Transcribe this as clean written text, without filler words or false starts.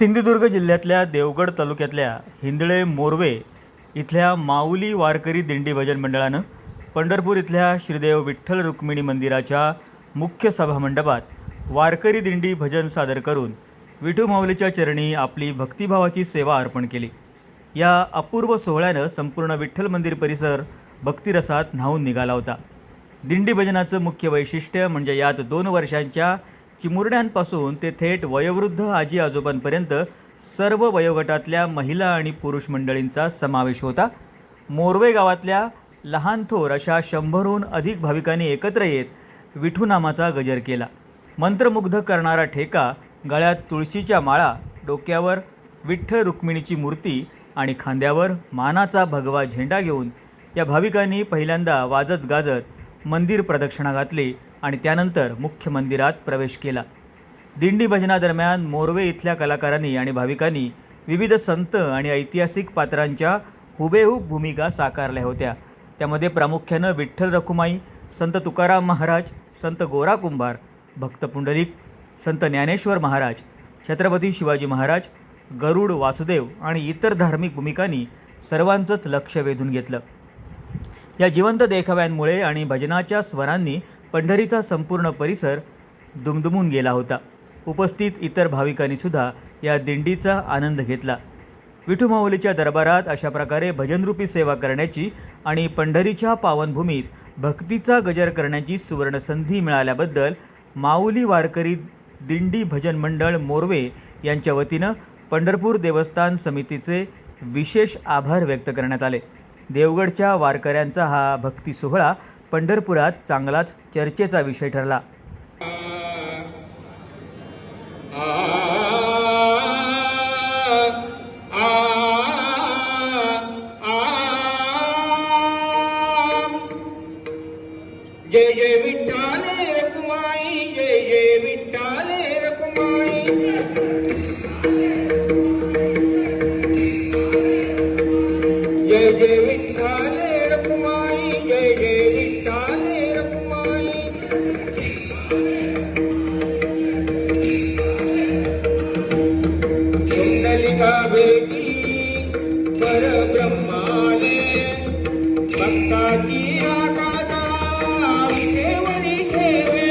सिंधुदुर्ग जिल्ह्यातल्या देवगड तालुक्यातल्या हिंदळे मोरवे इथल्या माऊली वारकरी दिंडी भजन मंडळानं पंढरपूर इथल्या श्रीदेव विठ्ठल रुक्मिणी मंदिराच्या मुख्य सभामंडपात वारकरी दिंडी भजन सादर करून विठू माऊलीच्या चरणी आपली भक्तिभावाची सेवा अर्पण केली। या अपूर्व सोहळ्यानं संपूर्ण विठ्ठल मंदिर परिसर भक्तिरसात न्हावून निघाला होता। दिंडी भजनाचं मुख्य वैशिष्ट्य म्हणजे यात 2 वर्षांच्या चिमुरड्यांपासून ते थेट वयोवृद्ध आजी आजोबांपर्यंत सर्व वयोगटातल्या महिला आणि पुरुष मंडळींचा समावेश होता। मोरवे गावातल्या लहान थोर अशा 100हून अधिक भाविकांनी एकत्र येत विठू नामाचा गजर केला। मंत्रमुग्ध करणारा ठेका, गळ्यात तुळशीच्या माळा, डोक्यावर विठ्ठल रुक्मिणीची मूर्ती आणि खांद्यावर मानाचा भगवा झेंडा घेऊन या भाविकांनी पहिल्यांदा वाजत गाजत मंदिर प्रदक्षिणा घातली आणि त्यानंतर मुख्य मंदिरात प्रवेश केला। दिंडी भजनादरम्यान मोरवे इथल्या कलाकारांनी आणि भाविकांनी विविध संत आणि ऐतिहासिक पात्रांच्या हुबेहूब भूमिका साकारल्या होत्या। त्यामध्ये प्रामुख्यानं विठ्ठल रखुमाई, संत तुकाराम महाराज, संत गोरा कुंभार, भक्त पुंडलिक, संत ज्ञानेश्वर महाराज, छत्रपती शिवाजी महाराज, गरुड वासुदेव आणि इतर धार्मिक भूमिकांनी सर्वांचंच लक्ष वेधून घेतलं। या जिवंत देखाव्यांमुळे आणि भजनाच्या स्वरांनी पंढरीचा संपूर्ण परिसर दुमदुमून गेला होता। उपस्थित इतर भाविकांनी सुद्धा या दिंडीचा आनंद घेतला। विठू माऊलीच्या दरबारात अशा प्रकारे भजनरूपी सेवा करण्याची आणि पंढरीच्या पावनभूमीत भक्तीचा गजर करण्याची सुवर्ण संधी मिळाल्याबद्दल माऊली वारकरी दिंडी भजन मंडळ मोरवे यांच्या वतीनं पंढरपूर देवस्थान समितीचे विशेष आभार व्यक्त करण्यात आले। देवगडच्या वारकऱ्यांचा हा भक्ती सोहळा पंढरपुरात चांगलाच चर्चेचा विषय ठरला। जय जय विठ्ठल रखुमाई, जय जय विठ्ठल रखुमाई, जय जय विठ्ठल रखुमाई, जय जय विठ्ठल रखुमाई। कुंडलिका भेटी परब्रह्माने भक्ताची आकाशा विठेवरी ठेवे।